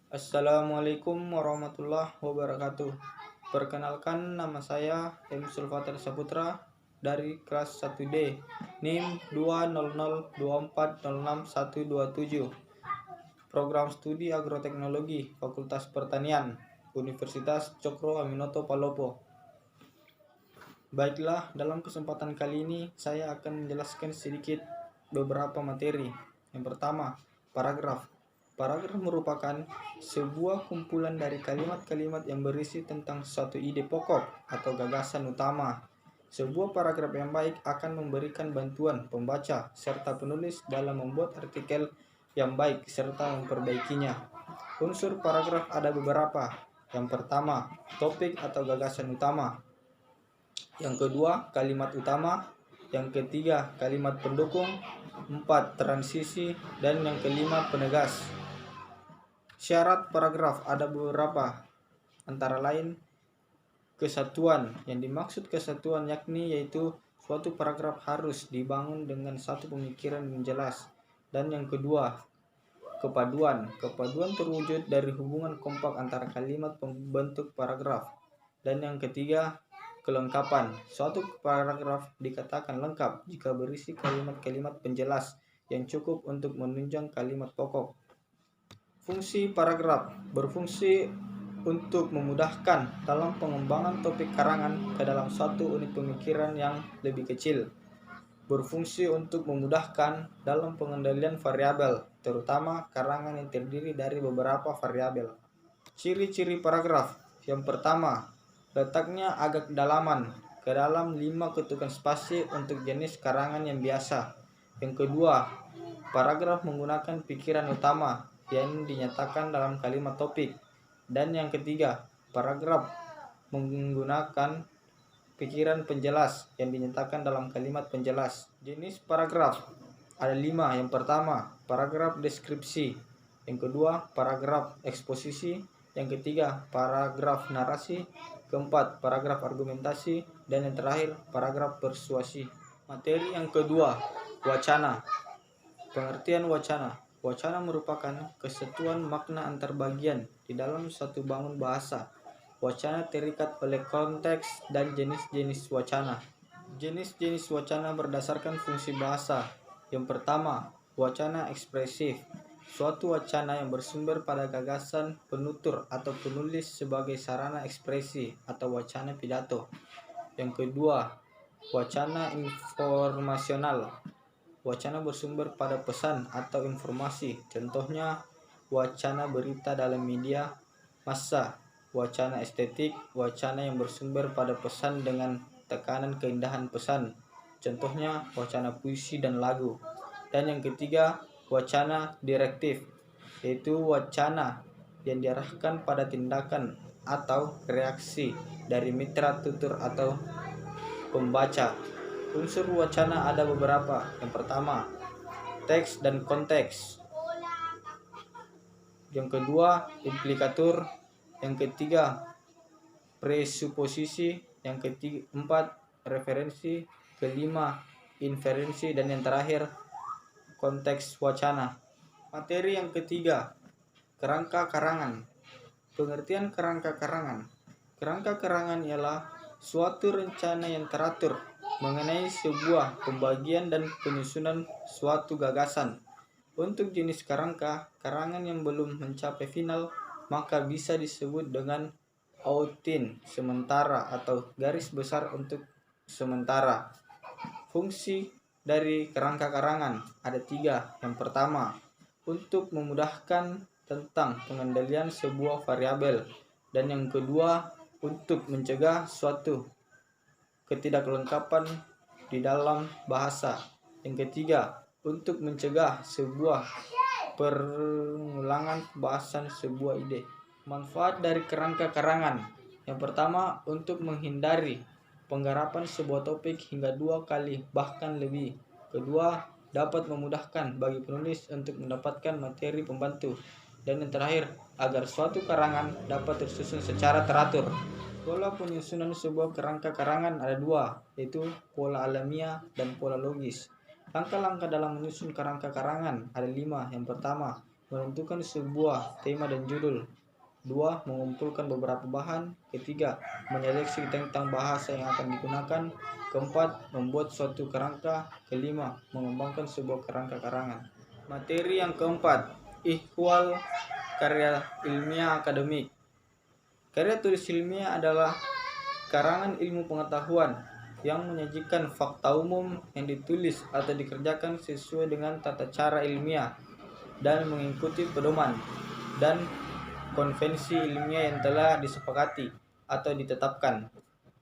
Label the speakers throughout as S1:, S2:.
S1: Assalamualaikum warahmatullahi wabarakatuh. Perkenalkan, nama saya M. Sulfater Saputra dari kelas 1D, NIM 20024061127, Program Studi Agroteknologi, Fakultas Pertanian, Universitas Cokro Aminoto Palopo. Baiklah, dalam kesempatan kali ini saya akan menjelaskan sedikit beberapa materi. Yang pertama, paragraf. Paragraf merupakan sebuah kumpulan dari kalimat-kalimat yang berisi tentang suatu ide pokok atau gagasan utama. Sebuah paragraf yang baik akan memberikan bantuan pembaca serta penulis dalam membuat artikel yang baik serta memperbaikinya. Unsur paragraf ada beberapa. Yang pertama, topik atau gagasan utama. Yang kedua, kalimat utama. Yang ketiga, kalimat pendukung. 4, transisi. Dan yang kelima, penegas. Syarat paragraf ada beberapa, antara lain kesatuan. Yang dimaksud kesatuan yakni yaitu suatu paragraf harus dibangun dengan satu pemikiran yang jelas. Dan yang kedua, kepaduan. Kepaduan terwujud dari hubungan kompak antara kalimat pembentuk paragraf. Dan yang ketiga, kelengkapan. Suatu paragraf dikatakan lengkap jika berisi kalimat-kalimat penjelas yang cukup untuk menunjang kalimat pokok. Fungsi paragraf berfungsi untuk memudahkan dalam pengembangan topik karangan ke dalam suatu unit pemikiran yang lebih kecil. Berfungsi untuk memudahkan dalam pengendalian variabel, terutama karangan yang terdiri dari beberapa variabel. Ciri-ciri paragraf. Yang pertama, letaknya agak kedalaman, ke dalam 5 ketukan spasi untuk jenis karangan yang biasa. Yang kedua, paragraf menggunakan pikiran utama yang dinyatakan dalam kalimat topik. Dan yang ketiga, paragraf menggunakan pikiran penjelas yang dinyatakan dalam kalimat penjelas. Jenis paragraf ada 5. Yang pertama, paragraf deskripsi. Yang kedua, paragraf eksposisi. Yang ketiga, paragraf narasi. Keempat, paragraf argumentasi. Dan yang terakhir, paragraf persuasi. Materi yang kedua, wacana. Pengertian wacana. Wacana merupakan kesatuan makna antar bagian di dalam suatu bangun bahasa. Wacana terikat oleh konteks dan jenis-jenis wacana. Jenis-jenis wacana berdasarkan fungsi bahasa. Yang pertama, wacana ekspresif. Suatu wacana yang bersumber pada gagasan penutur atau penulis sebagai sarana ekspresi atau wacana pidato. Yang kedua, wacana informasional. Wacana bersumber pada pesan atau informasi. Contohnya, wacana berita dalam media massa. Wacana estetik, wacana yang bersumber pada pesan dengan tekanan keindahan pesan. Contohnya, wacana puisi dan lagu. Dan yang ketiga, wacana direktif, yaitu wacana yang diarahkan pada tindakan atau reaksi dari mitra tutur atau pembaca. Unsur wacana ada beberapa. Yang pertama, teks dan konteks. Yang kedua, implikatur. Yang ketiga, presuposisi. Yang keempat, referensi. Kelima, inferensi. Dan yang terakhir, konteks wacana. Materi yang ketiga, kerangka karangan. Pengertian kerangka karangan. Kerangka karangan ialah suatu rencana yang teratur mengenai sebuah pembagian dan penyusunan suatu gagasan. Untuk jenis kerangka karangan yang belum mencapai final, maka bisa disebut dengan outline sementara atau garis besar untuk sementara. Fungsi dari kerangka karangan ada 3. Yang pertama, untuk memudahkan tentang pengendalian sebuah variabel. Dan yang kedua, untuk mencegah suatu ketidaklengkapan di dalam bahasa. Yang ketiga, untuk mencegah sebuah pengulangan pembahasan sebuah ide. Manfaat dari kerangka karangan. Yang pertama, untuk menghindari penggarapan sebuah topik hingga 2 kali bahkan lebih. Kedua, dapat memudahkan bagi penulis untuk mendapatkan materi pembantu. Dan yang terakhir, agar suatu karangan dapat tersusun secara teratur. Pola penyusunan sebuah kerangka karangan ada 2, yaitu pola alamiah dan pola logis. Langkah-langkah dalam menyusun kerangka karangan ada 5. Yang pertama, menentukan sebuah tema dan judul. 2. Mengumpulkan beberapa bahan. Ketiga, menyeleksi tentang bahasa yang akan digunakan. Keempat, membuat suatu kerangka. Kelima, mengembangkan sebuah kerangka karangan. Materi yang keempat, ihwal karya ilmiah akademik. Karya tulis ilmiah adalah karangan ilmu pengetahuan yang menyajikan fakta umum yang ditulis atau dikerjakan sesuai dengan tata cara ilmiah dan mengikuti pedoman dan konvensi ilmiah yang telah disepakati atau ditetapkan.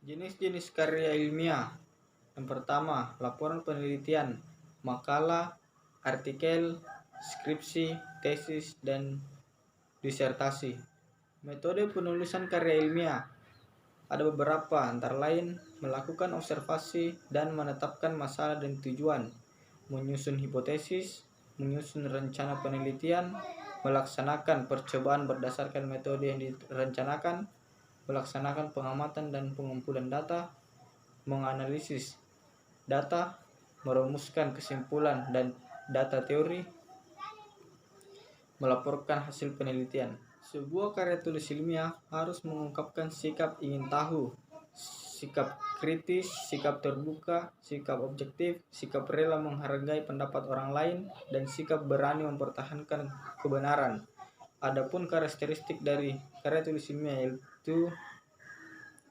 S1: Jenis-jenis karya ilmiah. Yang pertama, laporan penelitian, makalah, artikel, skripsi, tesis, dan disertasi. Metode penulisan karya ilmiah. Ada beberapa, antara lain melakukan observasi dan menetapkan masalah dan tujuan, menyusun hipotesis, menyusun rencana penelitian, melaksanakan percobaan berdasarkan metode yang direncanakan, melaksanakan pengamatan dan pengumpulan data, menganalisis data, merumuskan kesimpulan dan data teori, melaporkan hasil penelitian. Sebuah karya tulis ilmiah harus mengungkapkan sikap ingin tahu, sikap kritis, sikap terbuka, sikap objektif, sikap rela menghargai pendapat orang lain, dan sikap berani mempertahankan kebenaran. Adapun karakteristik dari karya tulis ilmiah yaitu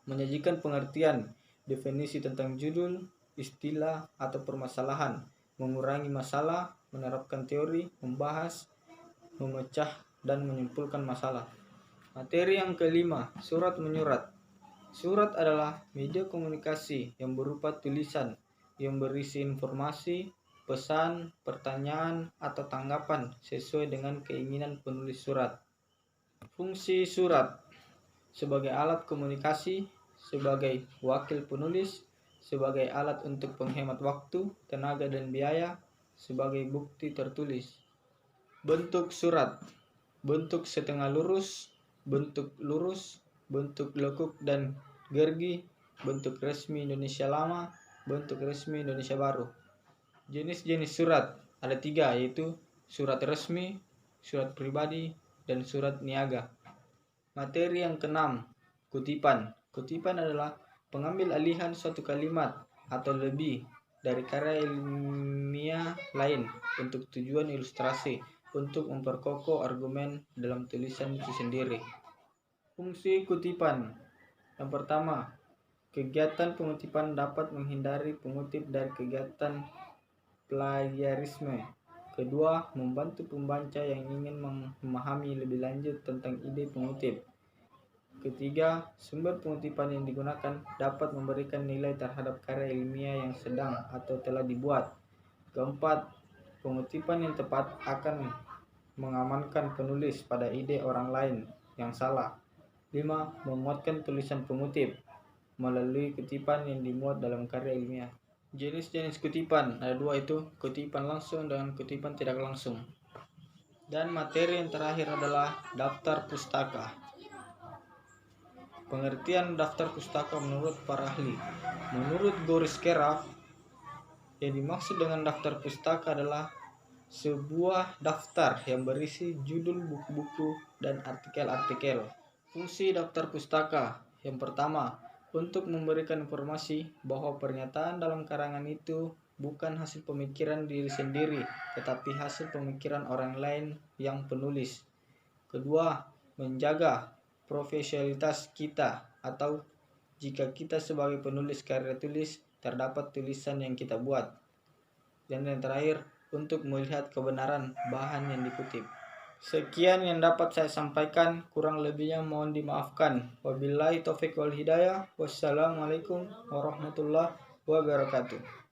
S1: menyajikan pengertian, definisi tentang judul, istilah, atau permasalahan, mengurangi masalah, menerapkan teori, membahas, memecah, dan menyimpulkan masalah. Materi yang kelima, surat menyurat. Surat adalah media komunikasi yang berupa tulisan yang berisi informasi, pesan, pertanyaan, atau tanggapan sesuai dengan keinginan penulis surat. Fungsi surat sebagai alat komunikasi, sebagai wakil penulis, sebagai alat untuk penghemat waktu, tenaga, dan biaya, sebagai bukti tertulis. Bentuk surat: bentuk setengah lurus, bentuk lurus, bentuk lekuk dan gergi, bentuk resmi Indonesia Lama, bentuk resmi Indonesia Baru. Jenis-jenis surat ada 3, yaitu surat resmi, surat pribadi, dan surat niaga. Materi yang keenam, kutipan. Kutipan adalah pengambil alihan suatu kalimat atau lebih dari karya ilmiah lain untuk tujuan ilustrasi, untuk memperkokoh argumen dalam tulisan itu sendiri. Fungsi kutipan. Yang pertama, kegiatan pengutipan dapat menghindari pengutip dari kegiatan plagiarisme. Kedua, membantu pembaca yang ingin memahami lebih lanjut tentang ide pengutip. Ketiga, sumber pengutipan yang digunakan dapat memberikan nilai terhadap karya ilmiah yang sedang atau telah dibuat. Keempat, pengutipan yang tepat akan mengamankan penulis pada ide orang lain yang salah. 5. Memuatkan tulisan pengutip melalui kutipan yang dimuat dalam karya ilmiah. Jenis-jenis kutipan ada 2, itu kutipan langsung dan kutipan tidak langsung. Dan materi yang terakhir adalah daftar pustaka. Pengertian daftar pustaka menurut para ahli. Menurut Goris Keraf, yang dimaksud dengan daftar pustaka adalah sebuah daftar yang berisi judul buku-buku dan artikel-artikel. Fungsi daftar pustaka. Yang pertama, untuk memberikan informasi bahwa pernyataan dalam karangan itu bukan hasil pemikiran diri sendiri, tetapi hasil pemikiran orang lain yang penulis. Kedua, menjaga profesionalitas kita, atau jika kita sebagai penulis karya tulis terdapat tulisan yang kita buat. Dan yang terakhir, untuk melihat kebenaran bahan yang dikutip. Sekian yang dapat saya sampaikan, kurang lebihnya mohon dimaafkan. Wabillahi taufiq wal hidayah. Wassalamualaikum warahmatullahi wabarakatuh.